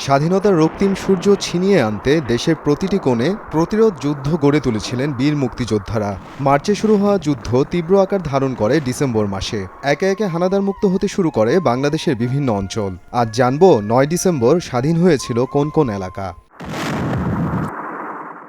স্বাধীনতার রক্তিম সূর্য ছিনিয়ে আনতে দেশের প্রতিটি কোণে প্রতিরোধ যুদ্ধ গড়ে তুলেছিলেন বীর মুক্তিযোদ্ধারা। মার্চে শুরু হওয়া যুদ্ধ তীব্র আকার ধারণ করে ডিসেম্বর মাসে। একে একে হানাদার মুক্ত হতে শুরু করে বাংলাদেশের বিভিন্ন অঞ্চল। আজ জানব ৯ ডিসেম্বর স্বাধীন হয়েছিল কোন কোন এলাকা।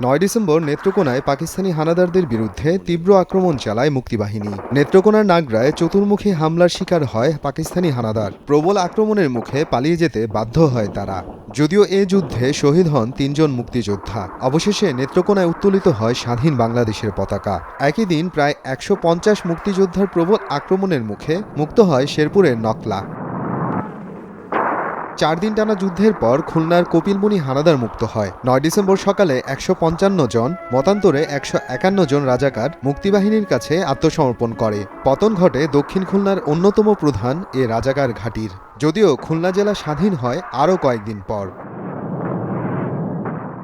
৯ ডিসেম্বর নেত্রকোনায় পাকিস্তানি হানাদারদের বিরুদ্ধে তীব্র আক্রমণ চালায় মুক্তিবাহিনী। নেত্রকোনার নাগরায় চতুর্মুখী হামলার শিকার হয় পাকিস্তানি হানাদার। প্রবল আক্রমণের মুখে পালিয়ে যেতে বাধ্য হয় তারা। যদিও এ যুদ্ধে শহীদ হন ৩ জন মুক্তিযোদ্ধা। অবশেষে নেত্রকোনায় উত্তোলিত হয় স্বাধীন বাংলাদেশের পতাকা। একই দিন প্রায় ১৫০ মুক্তিযোদ্ধার প্রবল আক্রমণের মুখে মুক্ত হয় শেরপুরের নকলা। ৪ দিন টানা যুদ্ধের পর খুলনার কপিলমুনি হানাদার মুক্ত হয়। ৯ ডিসেম্বর সকালে ১৫৫ জন, মতান্তরে ১৫১ জন রাজাকার মুক্তিবাহিনীর কাছে আত্মসমর্পণ করে। পতন ঘটে দক্ষিণ খুলনার অন্যতম প্রধান এ রাজাকার ঘাঁটির। যদিও খুলনা জেলা স্বাধীন হয় আরও কয়েকদিন পর।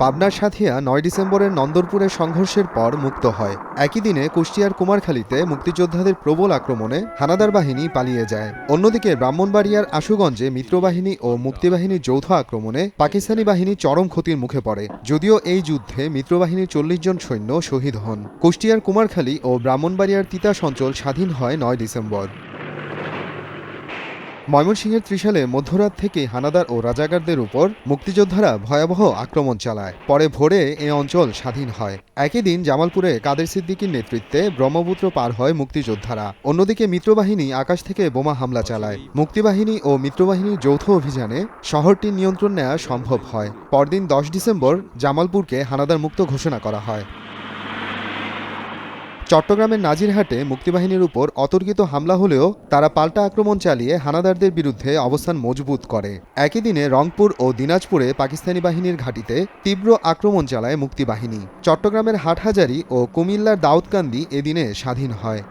পাবনার সাথিয়া ৯ ডিসেম্বরের নন্দরপুরের সংঘর্ষের পর মুক্ত হয়। একই দিনে কুষ্টিয়ার কুমারখালীতে মুক্তিযোদ্ধাদের প্রবল আক্রমণে হানাদার বাহিনী পালিয়ে যায়। অন্যদিকে ব্রাহ্মণবাড়িয়ার আশুগঞ্জে মিত্রবাহিনী ও মুক্তিবাহিনীর যৌথ আক্রমণে পাকিস্তানি বাহিনী চরম ক্ষতির মুখে পড়ে। যদিও এই যুদ্ধে মিত্রবাহিনীর ৪০ জন সৈন্য শহীদ হন। কুষ্টিয়ার কুমারখালী ও ব্রাহ্মণবাড়িয়ার তিতাস অঞ্চল স্বাধীন হয় ৯ ডিসেম্বর। ময়মনসিংহের ত্রিশালে মধ্যরাত থেকে হানাদার ও রাজাকারদের উপর মুক্তিযোদ্ধারা ভয়াবহ আক্রমণ চালায়। পরে ভোরে এ অঞ্চল স্বাধীন হয়। একই দিন জামালপুরে কাদের সিদ্দিকীর নেতৃত্বে ব্রহ্মপুত্র পার হয় মুক্তিযোদ্ধারা। অন্যদিকে মিত্রবাহিনী আকাশ থেকে বোমা হামলা চালায়। মুক্তিবাহিনী ও মিত্রবাহিনীর যৌথ অভিযানে শহরটির নিয়ন্ত্রণ নেওয়া সম্ভব হয়। পরদিন ১০ ডিসেম্বর জামালপুরকে হানাদার মুক্ত ঘোষণা করা হয়। চট্টগ্রামের নাজিরহাটে মুক্তিবাহিনীর উপর অতর্কিত হামলা হলেও তারা পাল্টা আক্রমণ চালিয়ে হানাদারদের বিরুদ্ধে অবস্থান মজবুত করে। একই দিনে রংপুর ও দিনাজপুরে পাকিস্তানি বাহিনীর ঘাঁটিতে তীব্র আক্রমণ চালায় মুক্তিবাহিনী। চট্টগ্রামের হাটহাজারী ও কুমিল্লার দাউদকান্দি এদিনে স্বাধীন হয়।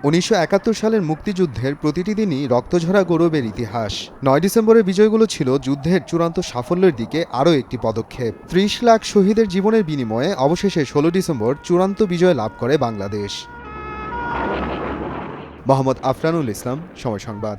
১৯৭১ সালের মুক্তিযুদ্ধের প্রতিটি দিনই রক্তঝরা গৌরবের ইতিহাস। ৯ ডিসেম্বরের বিজয়গুলো ছিল যুদ্ধের চূড়ান্ত সাফল্যের দিকে আরও একটি পদক্ষেপ। ৩০ লাখ শহীদের জীবনের বিনিময়ে অবশেষে ১৬ ডিসেম্বর চূড়ান্ত বিজয় লাভ করে বাংলাদেশ। মোহাম্মদ আফরানুল ইসলাম, সময় সংবাদ।